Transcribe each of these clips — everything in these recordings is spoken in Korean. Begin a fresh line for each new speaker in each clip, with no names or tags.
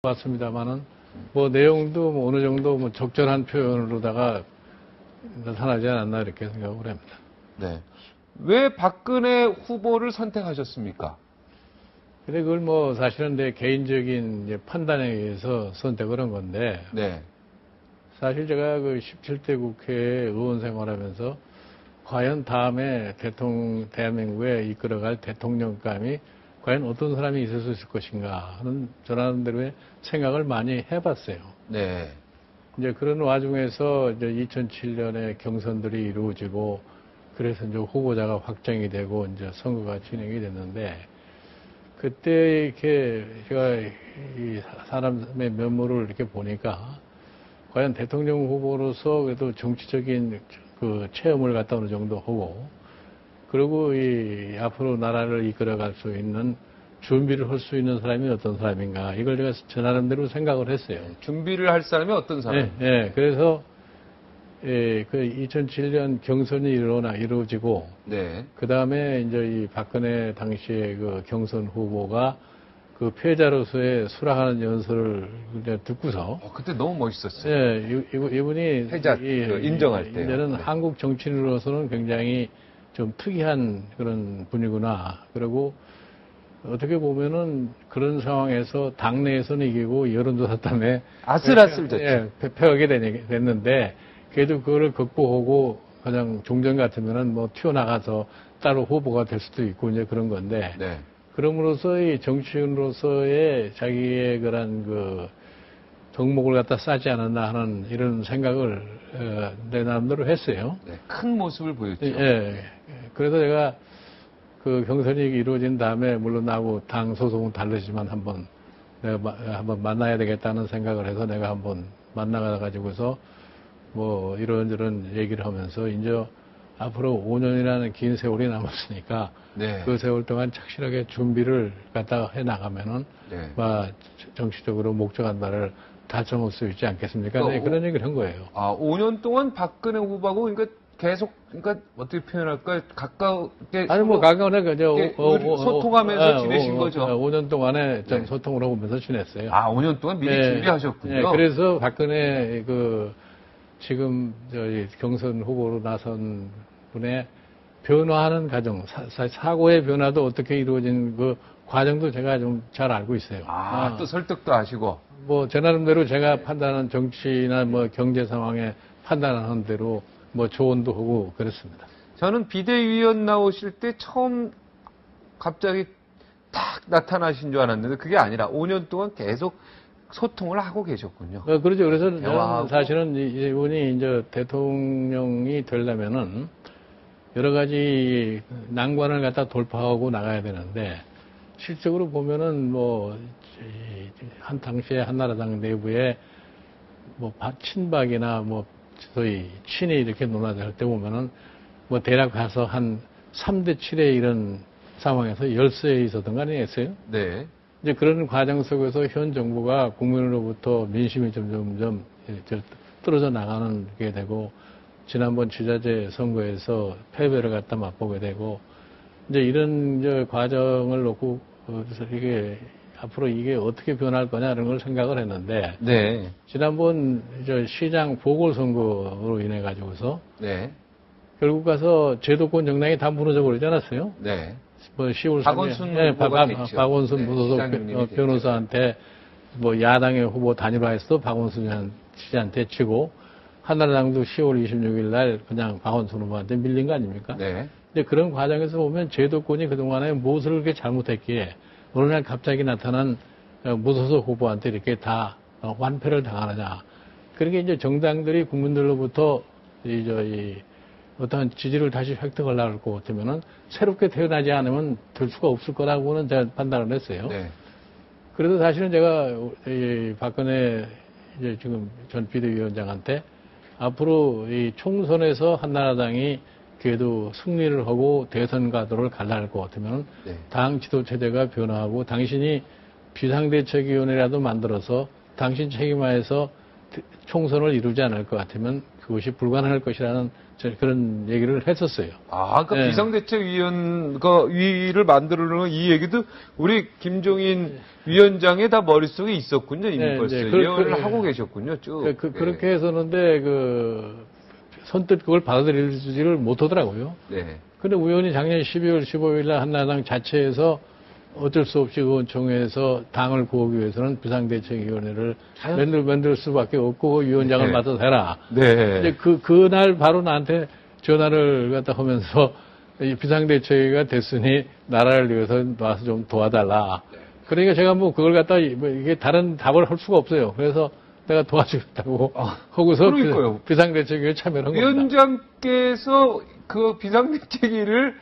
봤습니다만은 뭐 내용도 뭐 어느 정도 뭐 적절한 표현으로다가 나타나지 않았나 이렇게 생각을 합니다.
네. 왜 박근혜 후보를 선택하셨습니까?
근데 그걸 뭐 사실은 내 개인적인 이제 판단에 의해서 선택을 한 건데
네.
사실 제가 그 17대 국회 의원 생활하면서 과연 다음에 대한민국에 이끌어갈 대통령감이 과연 어떤 사람이 있을 수 있을 것인가 하는 저 나름대로의 생각을 많이 해봤어요.
네.
이제 그런 와중에서 이제 2007년에 경선들이 이루어지고 그래서 이제 후보자가 확정이 되고 이제 선거가 진행이 됐는데 그때 이렇게 제가 이 사람의 면모를 이렇게 보니까 과연 대통령 후보로서 그래도 정치적인 그 체험을 갖다 어느 정도 하고 그리고 이 앞으로 나라를 이끌어갈 수 있는 준비를 할 수 있는 사람이 어떤 사람인가 이걸 제가 저 나름대로 생각을 했어요.
준비를 할 사람이 어떤 사람?
네, 그래서 그 2007년 경선이 이루어지고
네.
그 다음에 이제 이 박근혜 당시에 그 경선 후보가 그 패자로서의 수락하는 연설을 이제 듣고서
그때 너무 멋있었어요.
예, 이분이
패자 인정할 때요.
이제는
네.
한국 정치인으로서는 굉장히 좀 특이한 그런 분이구나. 그리고 어떻게 보면은 그런 상황에서 당내에서는 이기고 여론조사 때문에
아슬아슬
예, 패하게 됐는데 그래도 그거를 극복하고 그냥 종전 같으면은 뭐 튀어나가서 따로 후보가 될 수도 있고 이제 그런 건데
네.
그럼으로써 이 정치인으로서의 자기의 그런 그 덕목을 갖다 쌓지 않았나 하는 이런 생각을 내 나름대로 했어요.
네. 큰 모습을 보였죠.
예. 그래서 제가 그 경선이 이루어진 다음에 물론 나하고 당 소속은 다르지만 내가 한번 만나야 되겠다는 생각을 해서 내가 한번 만나가 가지고서 뭐 이런저런 얘기를 하면서 이제 앞으로 5년이라는 긴 세월이 남았으니까
네.
그 세월 동안 착실하게 준비를 갖다가 해 나가면은
네.
정치적으로 목적한 바를 달성할 수 있지 않겠습니까? 네, 그런 얘기를 한 거예요.
5년 동안 박근혜 후보하고 그러니까 계속 그러니까 어떻게 표현할까요? 가깝게
아니 뭐 가까운에 그저
소통하면서 지내신 거죠.
5년 동안에 좀
네.
소통을 하면서 지냈어요.
5년 동안 미리 준비하셨군요.
네, 그래서 박근혜 지금 저희 경선 후보로 나선 분의 변화하는 과정, 사고의 변화도 어떻게 이루어진 그 과정도 제가 좀 잘 알고 있어요.
또 설득도 하시고.
뭐 제 나름대로 제가 판단하는 정치나 뭐 경제 상황에 판단하는 대로 뭐 조언도 하고 그렇습니다.
저는 비대위원 나오실 때 처음 갑자기 딱 나타나신 줄 알았는데 그게 아니라 5년 동안 계속 소통을 하고 계셨군요.
그렇죠. 그래서 저는 사실은 이분이 이제 대통령이 되려면은 여러 가지 난관을 갖다 돌파하고 나가야 되는데 실적으로 보면은 뭐 한 당시에 한나라당 내부에 뭐 친박이나 뭐 소위 친이 이렇게 논하될 때 보면은 뭐 대략 가서 한 3대 7의 이런 상황에서 열세에 있었던 거 아니겠어요?
네.
이제 그런 과정 속에서 현 정부가 국민으로부터 민심이 점점 떨어져 나가는 게 되고 지난번 지자체 선거에서 패배를 갖다 맛보게 되고 이제 이런 이제 과정을 놓고 그래서 이게 앞으로 이게 어떻게 변할 거냐는 걸 생각을 했는데
네.
지난번 이제 시장 보궐선거로 인해 가지고서
네.
결국 가서 제도권 정당이 다 무너져 버리지 않았어요?
네.
뭐 10월
박원순
3일
후보가 됐죠.
박원순
네,
무소속 변호사한테 뭐 야당의 후보 단일화해서 박원순 씨한테 치고 한나라당도 10월 26일 날 그냥 박원순 후보한테 밀린 거 아닙니까?
네.
근데 그런 과정에서 보면 제도권이 그동안에 무엇을 그렇게 잘못했기에 어느 날 갑자기 나타난 무소속 후보한테 이렇게 다 완패를 당하느냐. 그러니까 이제 정당들이 국민들로부터 어떠한 지지를 다시 획득하려고 할 것 같으면은 새롭게 태어나지 않으면 될 수가 없을 거라고는 제가 판단을 했어요.
네.
그래서 사실은 제가 박근혜 지금 전 비대위원장한테 앞으로 이 총선에서 한나라당이 그래도 승리를 하고 대선 가도를 갈라할 것 같으면
네.
당 지도 체제가 변화하고 당신이 비상대책위원회라도 만들어서 당신 책임하에서 총선을 이루지 않을 것 같으면 그것이 불가능할 것이라는 그런 얘기를 했었어요.
아, 그러니까
네.
비상대책위를 만들려는 이 얘기도 우리 김종인 위원장의 다 머릿속에 있었군요. 이미
네,
벌써
네,
예언을 하고 계셨군요. 쭉.
그렇게 했었는데 선뜻 그걸 받아들이지를 못하더라고요.
네.
근데 우연히 작년 12월 15일 날 한나라당 자체에서 어쩔 수 없이 의원총회에서 당을 구하기 위해서는 비상대책위원회를 만들 수밖에 없고 위원장을
네.
맡아서 해라.
네.
이제 그날 바로 나한테 전화를 갖다 하면서 이 비상대책위가 됐으니 나라를 위해서 와서 좀 도와달라. 그러니까 제가 뭐 그걸 갖다 이게 다른 답을 할 수가 없어요. 그래서 내가 도와주겠다고 하고서
그러니까요.
비상대책위에 참여한 겁니다.
위원장께서 그 비상대책위를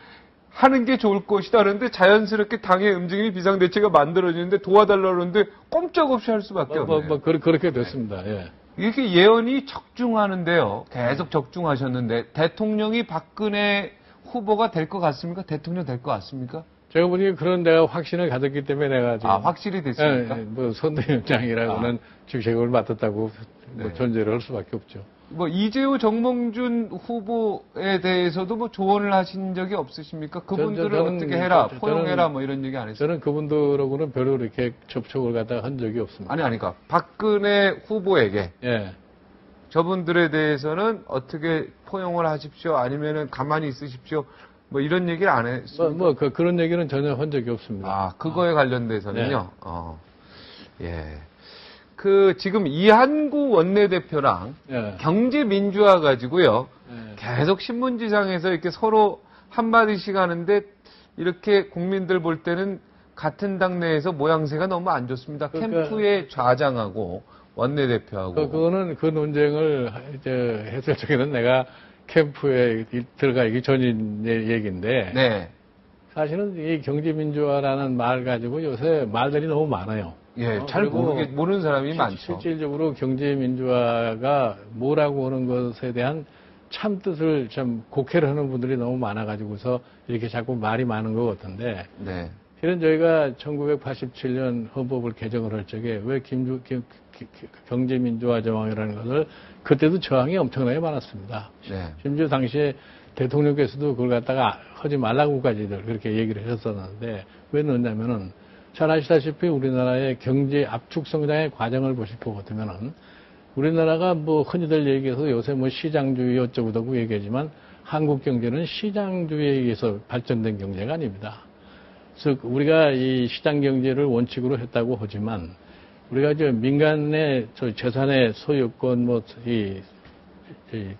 하는 게 좋을 것이다 그러는데 자연스럽게 당의 움직임이 비상대책이 만들어지는데 도와달라고 그러는데 꼼짝없이 할 수밖에 없네요.
그렇게 됐습니다. 예.
이렇게 예언이 적중하는데요. 계속 적중하셨는데 대통령이 박근혜 후보가 될 것 같습니까? 대통령 될 것 같습니까?
제가 보기에 그런 내가 확신을 가졌기 때문에 내가 지금
확실히 됐습니까?
뭐 선대위원장이라고는 직책을 맡았다고 뭐 존재를 할 수밖에 없죠.
뭐 이재호 정몽준 후보에 대해서도 뭐 조언을 하신 적이 없으십니까? 그분들을
저는
어떻게 해라, 포용해라 뭐 이런 얘기 안 했어요.
저는 그분들하고는 별로 이렇게 접촉을 갖다가 한 적이 없습니다.
그러니까 박근혜 후보에게
예.
저분들에 대해서는 어떻게 포용을 하십시오, 아니면은 가만히 있으십시오, 뭐 이런 얘기를 안 했습니까?
그런 얘기는 전혀 한 적이 없습니다.
그거에 관련돼서는요.
네.
예. 지금 이한구 원내대표랑
예.
경제민주화 가지고요.
예.
계속 신문지상에서 이렇게 서로 한마디씩 하는데 이렇게 국민들 볼 때는 같은 당내에서 모양새가 너무 안 좋습니다.
그러니까
캠프의 좌장하고 원내대표하고.
그거는 그 논쟁을 했을 적에는 내가 캠프에 들어가 있기 전인 얘기인데.
네.
사실은 이 경제민주화라는 말 가지고 요새 말들이 너무 많아요.
예, 잘 모르는 사람이 많죠.
실질적으로 경제민주화가 뭐라고 하는 것에 대한 참뜻을 좀 곡해를 하는 분들이 너무 많아가지고서 이렇게 자꾸 말이 많은 것 같은데.
네.
실은 저희가 1987년 헌법을 개정을 할 적에 왜 경제민주화 저항이라는 것을 그때도 저항이 엄청나게 많았습니다.
네.
심지어 당시에 대통령께서도 그걸 갖다가 하지 말라고까지들 그렇게 얘기를 하셨었는데 왜 넣냐면은 잘 아시다시피 우리나라의 경제 압축 성장의 과정을 보실 것 같으면은 우리나라가 뭐 흔히들 얘기해서 요새 뭐 시장주의 어쩌고저쩌고 얘기하지만 한국 경제는 시장주의에 의해서 발전된 경제가 아닙니다. 즉 우리가 이 시장 경제를 원칙으로 했다고 하지만 우리가 민간의 재산의 소유권 이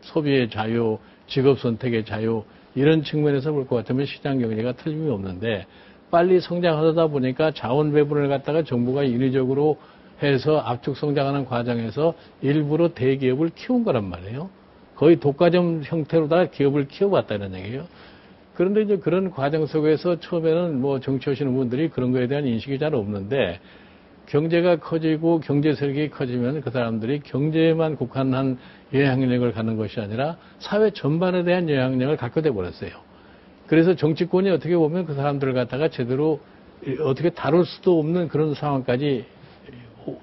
소비의 자유, 직업 선택의 자유 이런 측면에서 볼 것 같으면 시장 경제가 틀림이 없는데 빨리 성장하다 보니까 자원 배분을 갖다가 정부가 인위적으로 해서 압축 성장하는 과정에서 일부러 대기업을 키운 거란 말이에요. 거의 독과점 형태로다가 기업을 키워봤다는 얘기예요. 그런데 이제 그런 과정 속에서 처음에는 뭐 정치하시는 분들이 그런 거에 대한 인식이 잘 없는데 경제가 커지고 경제 세력이 커지면 그 사람들이 경제에만 국한한 영향력을 갖는 것이 아니라 사회 전반에 대한 영향력을 갖게 돼 버렸어요. 그래서 정치권이 어떻게 보면 그 사람들을 갖다가 제대로 어떻게 다룰 수도 없는 그런 상황까지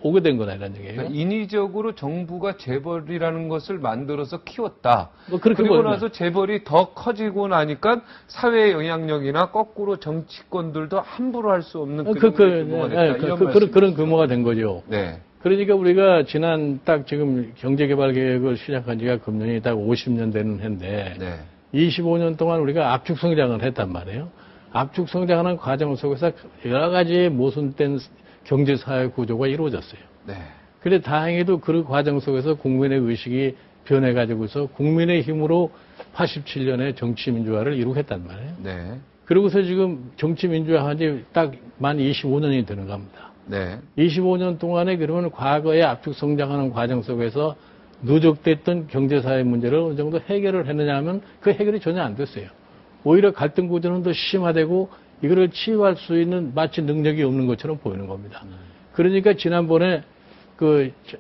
오게 된 거다 이런 얘기예요.
그러니까 인위적으로 정부가 재벌이라는 것을 만들어서 키웠다.
그리고
나서 재벌이 더 커지고 나니까 사회의 영향력이나 거꾸로 정치권들도 함부로 할 수 없는 규모가 됐다.
그런 규모가 된 거죠.
네.
그러니까 우리가 지난 딱 지금 경제개발 계획을 시작한 지가 금년이 딱 50년 되는 해인데
네.
25년 동안 우리가 압축 성장을 했단 말이에요. 압축 성장하는 과정 속에서 여러 가지 모순된 경제사회 구조가 이루어졌어요.
네.
그런데 다행히도 그 과정 속에서 국민의 의식이 변해가지고서 국민의 힘으로 87년에 정치민주화를 이루겠단 말이에요.
네.
그리고서 지금 정치민주화 한 지 딱 만 25년이 되는 겁니다.
네.
25년 동안에 그러면 과거에 압축 성장하는 과정 속에서 누적됐던 경제사회 문제를 어느 정도 해결을 했느냐 하면 그 해결이 전혀 안 됐어요. 오히려 갈등 구조는 더 심화되고 이거를 치유할 수 있는 마치 능력이 없는 것처럼 보이는 겁니다. 그러니까 지난번에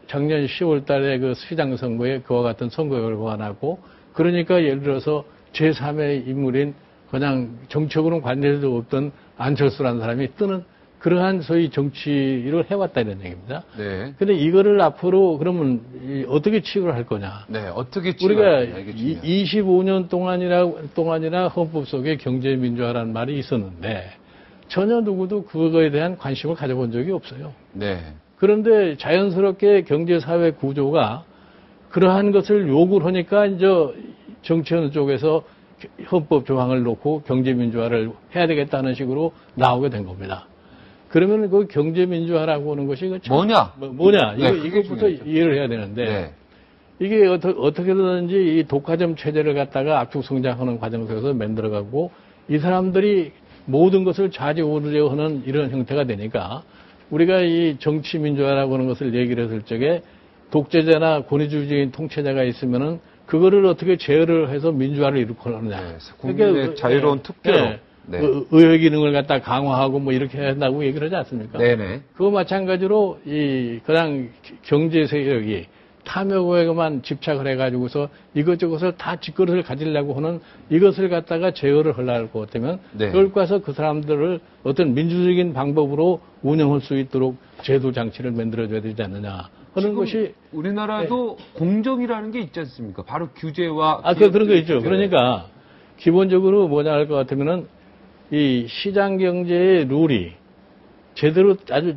작년 10월 달에 시장 선거에 그와 같은 선거 결과가 나고 그러니까 예를 들어서 제3의 인물인 그냥 정책으로는 관계도 없던 안철수라는 사람이 뜨는 그러한 소위 정치를 해왔다 이런 얘기입니다.
네.
근데 이거를 앞으로 그러면 어떻게 치유를 할 거냐?
네, 어떻게
우리가
치유할 거냐, 이게
25년 동안이나 헌법 속에 경제민주화라는 말이 있었는데 전혀 누구도 그거에 대한 관심을 가져본 적이 없어요.
네.
그런데 자연스럽게 경제사회 구조가 그러한 것을 요구를 하니까 이제 정치하는 쪽에서 헌법 조항을 놓고 경제민주화를 해야 되겠다는 식으로 나오게 된 겁니다. 그러면 그 경제민주화라고 하는 것이 뭐냐?
네,
이것부터
중요하죠.
이해를 해야 되는데
네.
이게 어떻게든지 이 독과점 체제를 갖다가 압축 성장하는 과정 속에서 만들어가고 이 사람들이 모든 것을 좌지우지하는 이런 형태가 되니까 우리가 이 정치 민주화라고 하는 것을 얘기를 했을 적에 독재자나 권위주의적인 통치자가 있으면은 그거를 어떻게 제어를 해서 민주화를 이루거느냐.
네, 국민의 자유로운 투표.
네.
네.
의회 기능을 갖다 강화하고 뭐 이렇게 해야 한다고 얘기를 하지 않습니까?
네네.
그거 마찬가지로 그냥 경제 세력이 탐욕에만 집착을 해가지고서 이것저것을 다 직거릇을 가지려고 하는 이것을 갖다가 제어를 하려고 것 같으면
네.
그걸 가서 그 사람들을 어떤 민주적인 방법으로 운영할 수 있도록 제도 장치를 만들어줘야 되지 않느냐 하는 것이
우리나라도 공정이라는 게 있지 않습니까? 바로 규제와
그런 거 있죠.
규제.
그러니까 기본적으로 뭐냐 할 것 같으면은 이 시장 경제의 룰이 제대로 아주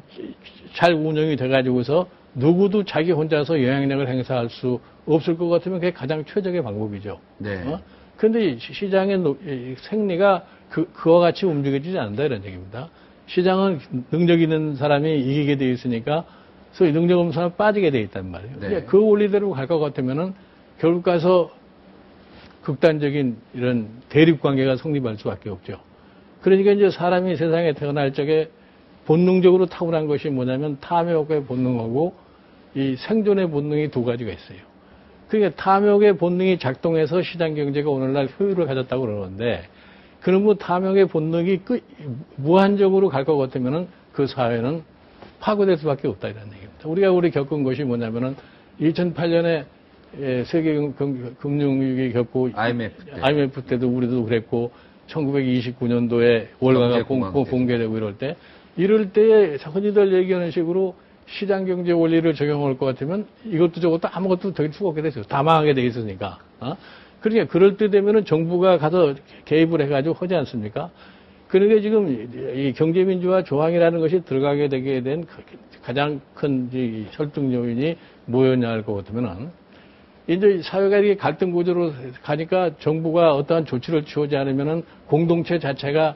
잘 운영이 돼가지고서 누구도 자기 혼자서 영향력을 행사할 수 없을 것 같으면 그게 가장 최적의 방법이죠.
네.
그런데 시장의 생리가 그와 같이 움직여지지 않는다 이런 얘기입니다. 시장은 능력 있는 사람이 이기게 돼 있으니까 소위 능력 없는 사람은 빠지게 돼 있단 말이에요.
네.
그 원리대로 갈 것 같으면은 결국 가서 극단적인 이런 대립 관계가 성립할 수밖에 없죠. 그러니까 이제 사람이 세상에 태어날 적에 본능적으로 타고난 것이 뭐냐면 탐욕의 본능하고 이 생존의 본능이 두 가지가 있어요. 그러니까 탐욕의 본능이 작동해서 시장 경제가 오늘날 효율을 가졌다고 그러는데 그러면 탐욕의 본능이 무한적으로 갈 것 같으면은 그 사회는 파괴될 수밖에 없다 이런 얘기입니다. 우리 겪은 것이 뭐냐면은 2008년에 세계 금융위기 겪고 IMF 때도 우리도 그랬고 1929년도에 월가가 공개되고 이럴 때에 흔히들 얘기하는 식으로 시장경제 원리를 적용할 것 같으면 이것도 저것도 아무것도 될 수가 없게 됐어요. 다 망하게 돼 있으니까. 그러니까 그럴 때 되면은 정부가 가서 개입을 해가지고 하지 않습니까? 그러니까 지금 이 경제민주화 조항이라는 것이 들어가게 되게 된 가장 큰 설득 요인이 뭐였냐 할 것 같으면은 이제 사회가 이렇게 갈등 구조로 가니까 정부가 어떠한 조치를 취하지 않으면은 공동체 자체가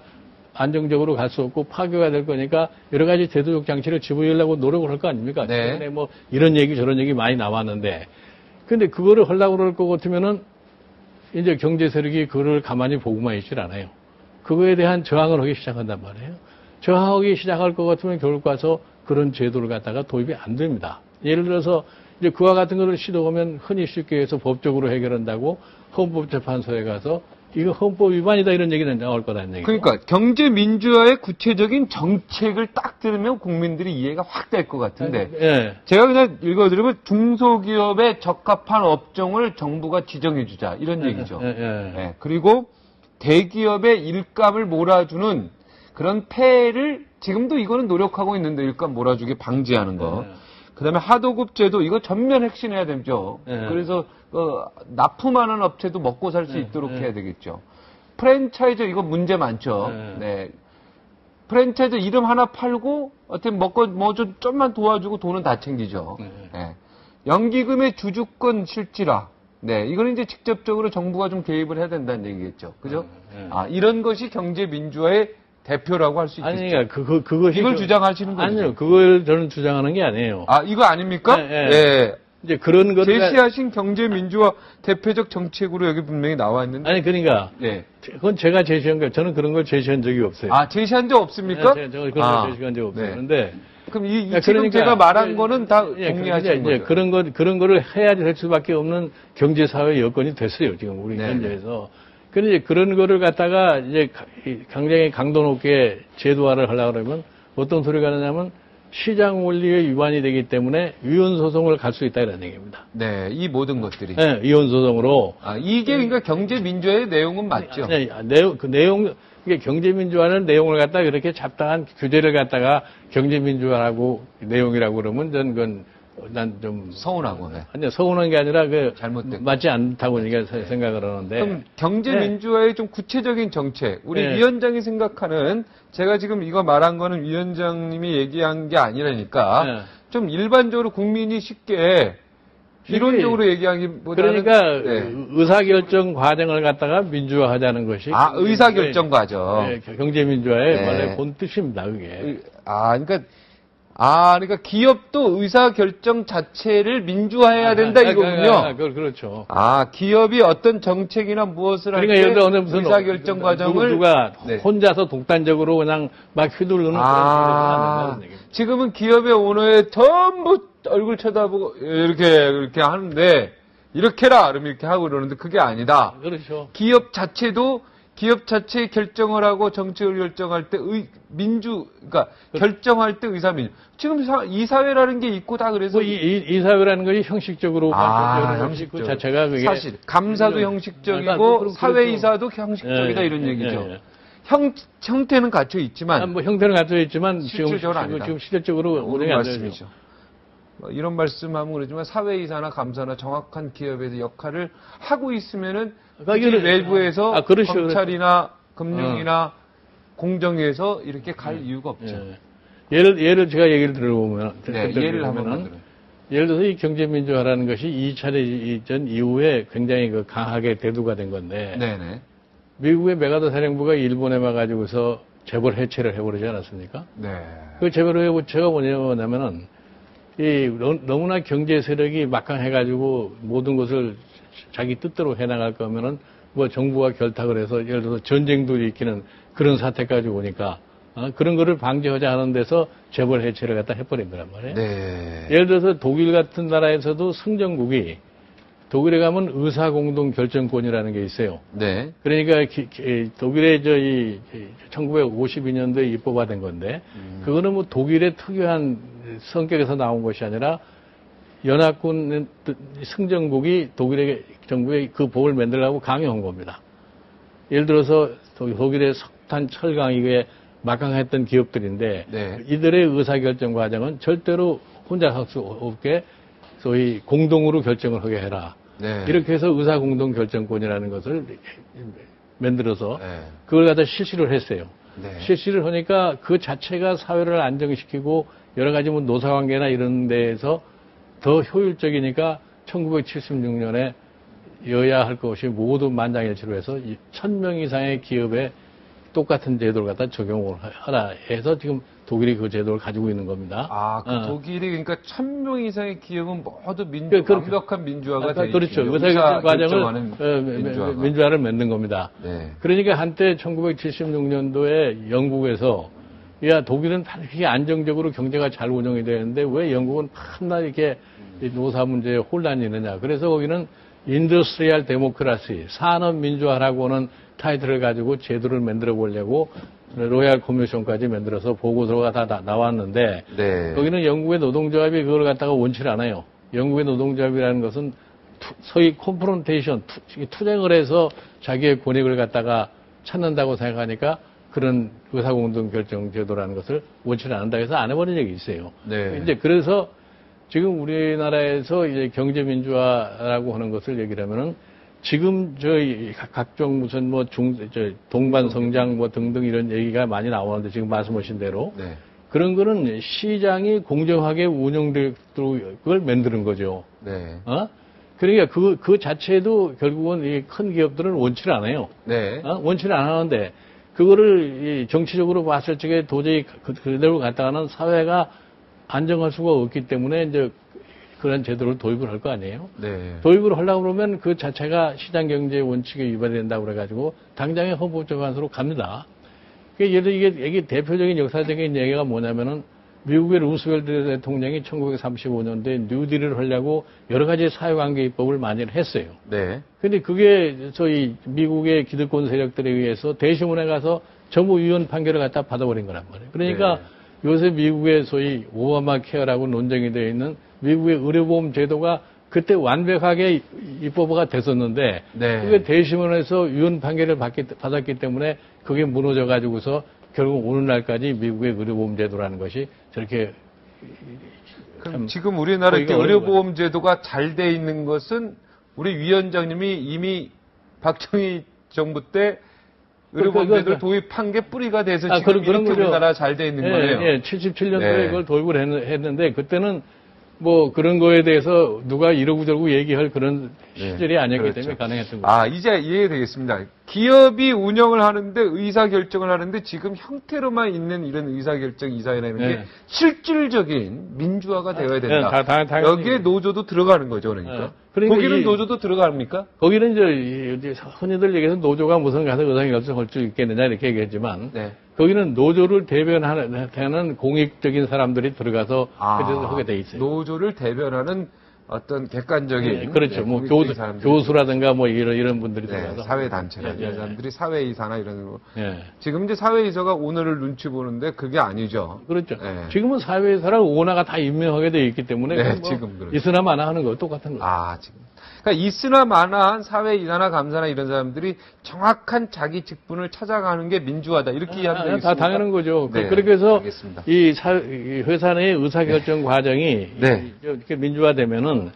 안정적으로 갈 수 없고 파괴가 될 거니까 여러 가지 제도적 장치를 집어넣으려고 노력을 할 거 아닙니까?
네.
최근에 뭐 이런 얘기 저런 얘기 많이 나왔는데 근데 그거를 하려고 그럴 것 같으면은 이제 경제 세력이 그거를 가만히 보고만 있질 않아요. 그거에 대한 저항을 하기 시작한단 말이에요. 저항하기 시작할 것 같으면 결국 가서 그런 제도를 갖다가 도입이 안 됩니다. 예를 들어서 이제 그와 같은 것을 시도하면 흔히 쉽게 해서 법적으로 해결한다고 헌법재판소에 가서 이거 헌법 위반이다 이런 얘기는 나올 거라는 얘기죠.
그러니까 경제 민주화의 구체적인 정책을 딱 들으면 국민들이 이해가 확 될 것 같은데
예.
제가 그냥 읽어드리면 중소기업에 적합한 업종을 정부가 지정해주자 이런 얘기죠. 예. 그리고 대기업의 일감을 몰아주는 그런 폐해를 지금도 이거는 노력하고 있는데 일감 몰아주게 방지하는 거. 그다음에 하도급 제도 이거 전면 혁신해야 되죠. 그래서 납품하는 업체도 먹고 살 수 있도록 해야 되겠죠. 프랜차이즈 이거 문제 많죠. 네. 프랜차이즈 이름 하나 팔고 어떻게 먹고 뭐 좀만 도와주고 돈은 다 챙기죠. 네. 연기금의 주주권 실질화. 네, 이거는 이제 직접적으로 정부가 좀 개입을 해야 된다는 얘기겠죠. 그죠? 이런 것이 경제 민주화의 대표라고 할 수 있겠죠.
아니, 그러니까 그것이
이걸 주장하시는 거죠?
아니요, 그걸 저는 주장하는 게 아니에요.
이거 아닙니까?
네. 이제 그런 거를
제시하신 경제 민주화 대표적 정책으로 여기 분명히 나와 있는데.
아니 그러니까
네.
그건 제가 제시한 거예요. 저는 그런 걸 제시한 적이 없어요.
제시한 적 없습니까?
네, 제가 그런 걸 제시한 적이 없어요. 그런데
네. 그럼 지금 제가 말한 거는 다 동의하시는 거죠?
그런 거를 해야 될 수밖에 없는 경제 사회 여건이 됐어요. 지금 우리 현재에서. 그런데 그런 거를 갖다가 이제 굉장히 강도 높게 제도화를 하려고 그러면 어떤 소리가 나냐면 시장 원리에 위반이 되기 때문에 위헌 소송을 갈 수 있다 이런 얘기입니다.
네, 이 모든 것들이.
네, 위헌 소송으로.
이게 그러니까 경제 민주화의 내용은 맞죠?
네, 내용 이게 경제 민주화는 내용을 갖다가 이렇게 잡다한 규제를 갖다가 경제 민주화라고 내용이라고 그러면 저는 그건 난 좀
서운하고. 네.
아니 서운한 게 아니라
잘못된
맞지 않다고 생각을 하는데.
그럼 경제 민주화의 좀 구체적인 정책, 우리 위원장이 생각하는, 제가 지금 이거 말한 거는 위원장님이 얘기한 게 아니라니까 좀 일반적으로 국민이 쉽게 이론적으로 얘기하기보다는
그러니까 의사결정 과정을 갖다가 민주화하자는 것이
의사결정 과정
경제 민주화의 원래 본 뜻입니다. 그게.
그러니까 기업도 의사결정 자체를 민주화해야 된다 이거군요.
그렇죠.
기업이 어떤 정책이나 무엇을 할 때 의사결정 과정을
누가 혼자서 독단적으로 그냥 막 휘두르는 그런 얘기입니다.
지금은 기업의 오너에 전부 얼굴 쳐다보고 이렇게 하는데 이렇게 해라 그러면 이렇게 하고 그러는데 그게 아니다.
그렇죠.
기업 자체의 결정을 하고 정책을 결정할 때 그러니까 결정할 때 의사민주. 지금 이 사회라는 게 있고 다 그래서
이 사회라는 것이 형식적으로 형식 그 자체가 그게
사실 감사도 형식적이고 사회이사도 형식적이다 이런 얘기죠. 형태는 갖춰 있지만
형태는 갖춰 있지만
실질적으로
지금 실질적으로 운영이 안 되죠.
이런 말씀하면 그러지만 사회이사나 감사나 정확한 기업에서 역할을 하고 있으면은 외부에서 검찰이나 금융이나 공정에서 이렇게 갈 이유가 없죠.
예를 제가 얘기를 들어보면
예를 한번
예를 들어서 이 경제민주화라는 것이 2차 대전 이후에 굉장히 강하게 대두가 된 건데 미국의 메가더 사령부가 일본에 와가지고서 재벌 해체를 해버리지 않았습니까? 그 재벌 해체가 뭐냐면은 너무나 경제 세력이 막강해가지고 모든 것을 자기 뜻대로 해나갈 거면은 정부가 결탁을 해서 예를 들어서 전쟁도 일으키는 그런 사태까지 오니까 그런 거를 방지하자 하는 데서 재벌 해체를 갖다 해버린 거란 말이에요. 예를 들어서 독일 같은 나라에서도 승전국이 독일에 가면 의사공동 결정권이라는 게 있어요. 그러니까 독일의 1952년도에 입법화된 건데 그거는 독일의 특유한 성격에서 나온 것이 아니라 연합군 승전국이 독일의 정부에 그 법을 만들라고 강요한 겁니다. 예를 들어서 독일의 석탄, 철강 이게 막강했던 기업들인데 이들의 의사결정 과정은 절대로 혼자 할 수 없게 소위 공동으로 결정을 하게 해라. 이렇게 해서 의사공동결정권이라는 것을 만들어서 그걸 갖다 실시를 했어요. 실시를 하니까 그 자체가 사회를 안정시키고 여러 가지 노사관계나 이런 데에서 더 효율적이니까 1976년에 여야 할 것이 모두 만장일치로 해서 1000명 이상의 기업에 똑같은 제도를 갖다 적용을 하라 해서 지금 독일이 그 제도를 가지고 있는 겁니다.
독일이 그러니까 1000명 이상의 기업은 모두 완벽한 민주화가 되어 있죠.
그렇죠. 의사결정 과정을 민주화를 만든 겁니다. 그러니까 한때 1976년도에 영국에서 독일은 그렇게 안정적으로 경제가 잘 운영이 되는데 왜 영국은 맨날 이렇게 노사 문제에 혼란이 있느냐. 그래서 거기는 인더스트리얼 데모크라시, 산업 민주화라고 하는 타이틀을 가지고 제도를 만들어 보려고 로얄 커미션까지 만들어서 보고서가 다 나왔는데 거기는 영국의 노동조합이 그걸 갖다가 원치를 않아요. 영국의 노동조합이라는 것은 소위 콘프론테이션, 투쟁을 해서 자기의 권익을 갖다가 찾는다고 생각하니까 그런 의사공동결정 제도라는 것을 원치를 않는다 해서 안 해버린 적이 있어요. 이제 그래서 지금 우리나라에서 이제 경제민주화라고 하는 것을 얘기를 하면은 지금 저희 각종 무슨 동반성장 등등 이런 얘기가 많이 나오는데 지금 말씀하신 대로 그런 거는 시장이 공정하게 운영되도록 그걸 만드는 거죠. 그러니까 그 자체도 결국은 이 큰 기업들은 원치를 안 해요. 원치를 안 하는데 그거를 정치적으로 봤을 적에 도저히 그대로 갔다가는 사회가 안정할 수가 없기 때문에 이제 그런 제도를 도입을 할 거 아니에요? 도입을 하려고 그러면 그 자체가 시장경제 원칙에 위반이 된다고 그래가지고 당장의 헌법재판소로 갑니다. 예를 들어 이게 대표적인 역사적인 얘기가 뭐냐면은 미국의 루스벨트 대통령이 1935년도에 뉴딜을 하려고 여러 가지 사회관계 입법을 많이 했어요. 근데 그게 저희 미국의 기득권 세력들에 의해서 대신문에 가서 전부 위헌 판결을 갖다 받아버린 거란 말이에요. 그러니까 요새 미국의 소위 오바마 케어라고 논쟁이 되어 있는 미국의 의료보험 제도가 그때 완벽하게 입법화가 됐었는데
네.
그게 대심원에서 위헌 판결을 받았기 때문에 그게 무너져 가지고서 결국 오늘날까지 미국의 의료보험 제도라는 것이 저렇게
그럼 지금 우리나라 이렇게 의료보험 제도가 잘 돼 있는 것은 우리 위원장님이 이미 박정희 정부 때 의료보험 제도를 도입한 게 뿌리가 돼서 지금 이렇게 우리나라 잘 돼 있는 거예요.
예, 77년도에 그걸 도입을 했는데 그때는 뭐 그런 거에 대해서 누가 이러고저러고 얘기할 그런 시절이 아니었기 때문에 가능했던 거죠.
아, 이제 이해되겠습니다. 기업이 운영을 하는데 의사결정을 하는데 지금 형태로만 있는 이런 의사결정 이사회라는 게 실질적인 민주화가 되어야 된다. 여기에 노조도 들어가는 거죠, 그러니까. 거기는 노조도 들어갑니까?
거기는 이제 흔히들 얘기해서 노조가 무슨 가서 의사결정할 수 있겠느냐 이렇게 얘기했지만 거기는 노조를 대변하는 공익적인 사람들이 들어가서 그래서 하게 돼 있어요.
노조를 대변하는 어떤 객관적인
그렇죠. 뭐 교수라든가 뭐 이런 분들이 들어가서
사회 단체나 이런 사람들이 사회이사나 이런 거. 지금 이제 사회이사가 오너를 눈치 보는데 그게 아니죠.
그렇죠. 지금은 사회이사랑 오너가 다 임명하게 돼 있기 때문에
지금 그렇죠.
있으나 마나 하는 거 똑같은 거죠.
지금. 그러니까 있으나 마나한 사회이사나 감사나 이런 사람들이 정확한 자기 직분을 찾아가는 게 민주화다. 이렇게 이해하면 되겠습니다.
다 당연한 거죠. 그렇게 해서 이 회사 내의 의사결정 과정이 이렇게 민주화되면은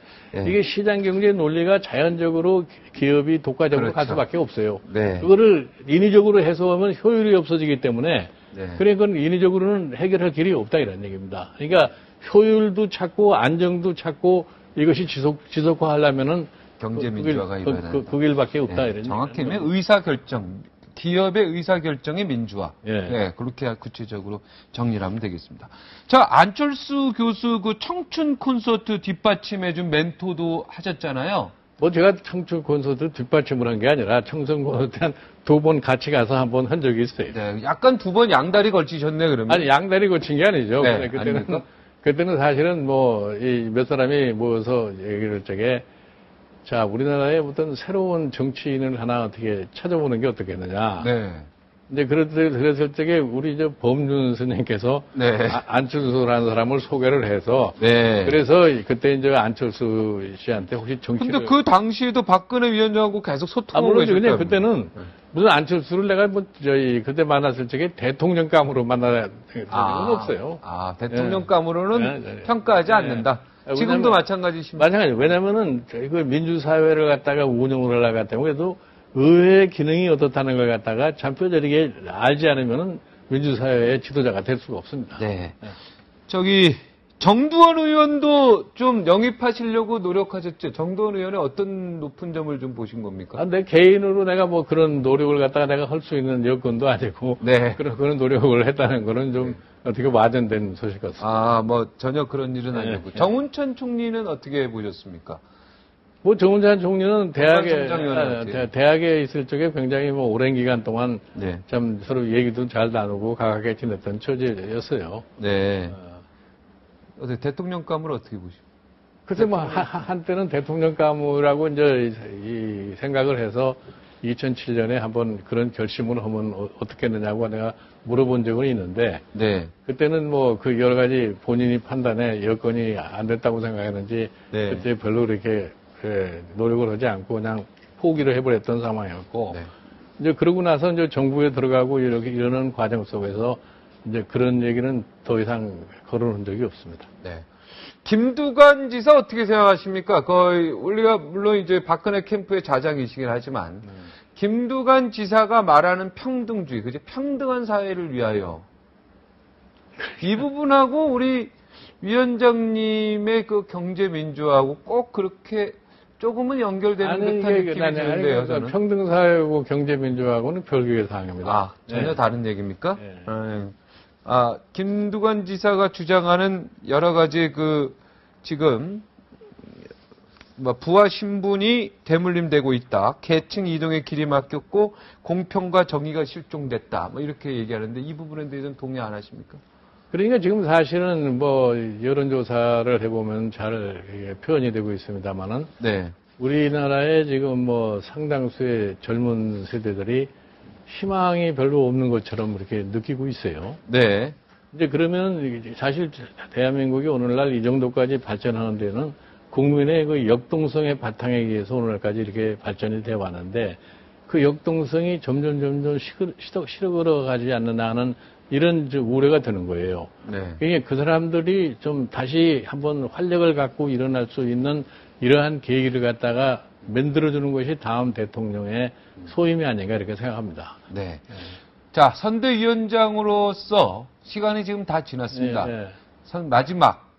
이게 시장 경제 논리가 자연적으로 기업이 독과적으로 갈 수밖에 없어요. 그거를 인위적으로 해소하면 효율이 없어지기 때문에 그러니까 인위적으로는 해결할 길이 없다 이런 얘기입니다. 그러니까 효율도 찾고 안정도 찾고 이것이 지속화하려면은
경제 민주화가 이루어야 된다.
그 길밖에 없다 이런.
정확히 하면 의사결정, 기업의 의사결정의 민주화. 그렇게 구체적으로 정리를 하면 되겠습니다. 자, 안철수 교수 그 청춘 콘서트 뒷받침해준 멘토도 하셨잖아요.
뭐 제가 청춘 콘서트 뒷받침을 한 게 아니라 청춘 콘서트 한 2번 같이 가서 한 번 한 적이 있어요.
약간 2번 양다리 걸치셨네 그러면.
아니 양다리 걸친 게 아니죠. 그때는 사실은 뭐 몇 사람이 모여서 얘기를 적에 자 우리나라에 어떤 새로운 정치인을 하나 어떻게 찾아보는 게 어떻겠느냐. 이제 그랬을 적에 우리 저 범준 선생님께서 안철수라는 사람을 소개를 해서 그래서 그때 이제 안철수 씨한테 혹시 정치를
근데 그 당시에도 박근혜 위원장하고 계속 소통하고 계셨다면
그냥 그때는 무슨 안철수를 내가 뭐 그때 만났을 적에 대통령감으로 만나야 적은 없어요.
대통령감으로는 평가하지 않는다. 지금도 마찬가지십니다.
왜냐면은 그 민주사회를 갖다가 운영을 하려고 했다면 그래도 의회 기능이 어떻다는 걸 갖다가 잔뼈저리게 알지 않으면은 민주사회의 지도자가 될 수가 없습니다.
저기 정두원 의원도 좀 영입하시려고 노력하셨죠? 정두원 의원의 어떤 높은 점을 좀 보신 겁니까?
내 개인으로 내가 뭐 그런 노력을 갖다가 내가 할 수 있는 여건도 아니고 그런 노력을 했다는 거는 좀 어떻게 와전된 소식 같습니다.
뭐 전혀 그런 일은 아니고 정운천 총리는 어떻게 보셨습니까?
뭐 정운천 총리는 대학에 있을 적에 굉장히 뭐 오랜 기간 동안 참 서로 얘기도 잘 나누고 가깝게 지냈던 처지였어요.
대통령감을 어떻게 보십니까?
글쎄 뭐 한때는 대통령감이라고 이제 이 생각을 해서 2007년에 한번 그런 결심을 하면 어떻겠느냐고 내가 물어본 적은 있는데 그때는 뭐 그 여러 가지 본인이 판단에 여건이 안 됐다고 생각했는지 그때 별로 그렇게 노력을 하지 않고 그냥 포기를 해버렸던 상황이었고 이제 그러고 나서 이제 정부에 들어가고 이렇게 이러는 과정 속에서 이제 그런 얘기는 더 이상 거론한 적이 없습니다.
김두관 지사 어떻게 생각하십니까? 거의 우리가 물론 이제 박근혜 캠프의 좌장이시긴 하지만 김두관 지사가 말하는 평등주의, 그죠? 평등한 사회를 위하여 이 부분하고 우리 위원장님의 그 경제 민주화하고 꼭 그렇게 조금은 연결되는 듯한 느낌이 드는데요. 저는.
평등사회하고 경제민주화하고는 별개의 사항입니다.
전혀 다른 얘기입니까? 김두관 지사가 주장하는 여러 가지 지금 부하 신분이 대물림되고 있다. 계층 이동의 길이 막혔고 공평과 정의가 실종됐다. 이렇게 얘기하는데 이 부분에 대해서는 동의 안 하십니까?
그러니까 지금 사실은 뭐 여론조사를 해보면 잘 표현이 되고 있습니다만은 우리나라에 지금 뭐 상당수의 젊은 세대들이 희망이 별로 없는 것처럼 이렇게 느끼고 있어요. 이제 그러면 사실 대한민국이 오늘날 이 정도까지 발전하는 데는 국민의 그 역동성의 바탕에 의해서 오늘까지 이렇게 발전이 되어 왔는데 그 역동성이 점점 식어가지 않느냐 하는 이런 우려가 드는 거예요.
네.
그러니까 그 사람들이 좀 다시 한번 활력을 갖고 일어날 수 있는 이러한 계기를 갖다가 만들어주는 것이 다음 대통령의 소임이 아닌가 이렇게 생각합니다.
네. 자, 선대위원장으로서 시간이 지금 다 지났습니다.
네, 네.
마지막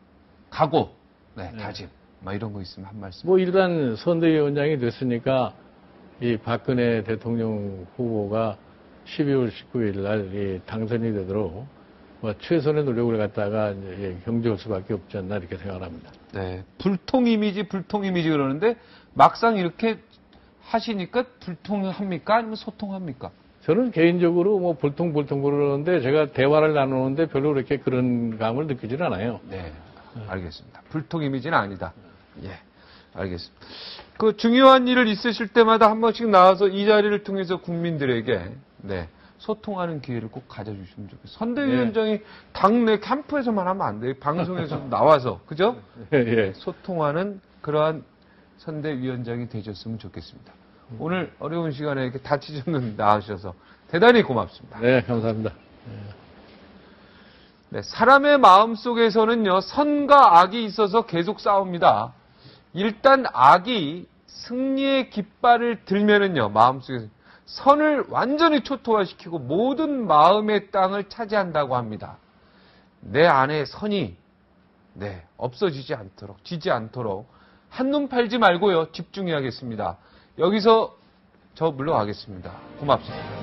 각오, 네, 다짐, 뭐 이런 거 있으면 한 말씀.
뭐 일단 선대위원장이 됐으니까 이 박근혜 대통령 후보가 12월 19일 날 당선이 되도록 뭐 최선의 노력을 갖다가 경주할 수밖에 없지 않나 이렇게 생각을 합니다.
네, 불통 이미지 그러는데 막상 이렇게 하시니까 불통합니까? 아니면 소통합니까?
저는 개인적으로 뭐 불통 그러는데 제가 대화를 나누는데 별로 그렇게 그런 감을 느끼질 않아요.
네, 알겠습니다. 불통 이미지는 아니다. 예, 알겠습니다. 그 중요한 일을 있으실 때마다 한 번씩 나와서 이 자리를 통해서 국민들에게 네, 소통하는 기회를 꼭 가져주시면 좋겠어요. 선대위원장이 네. 당내 캠프에서만 하면 안 돼요. 방송에서 나와서 그죠?
예.
소통하는 그러한 선대위원장이 되셨으면 좋겠습니다. 오늘 어려운 시간에 이렇게 다치지 않는 나와주셔서 대단히 고맙습니다.
네, 감사합니다.
네, 사람의 마음 속에서는요, 선과 악이 있어서 계속 싸웁니다. 일단 악이 승리의 깃발을 들면은요, 마음속에서 선을 완전히 초토화시키고 모든 마음의 땅을 차지한다고 합니다. 내 안에 선이, 네, 없어지지 않도록, 지지 않도록 한눈 팔지 말고요, 집중해야겠습니다. 여기서 저 물러가겠습니다. 고맙습니다.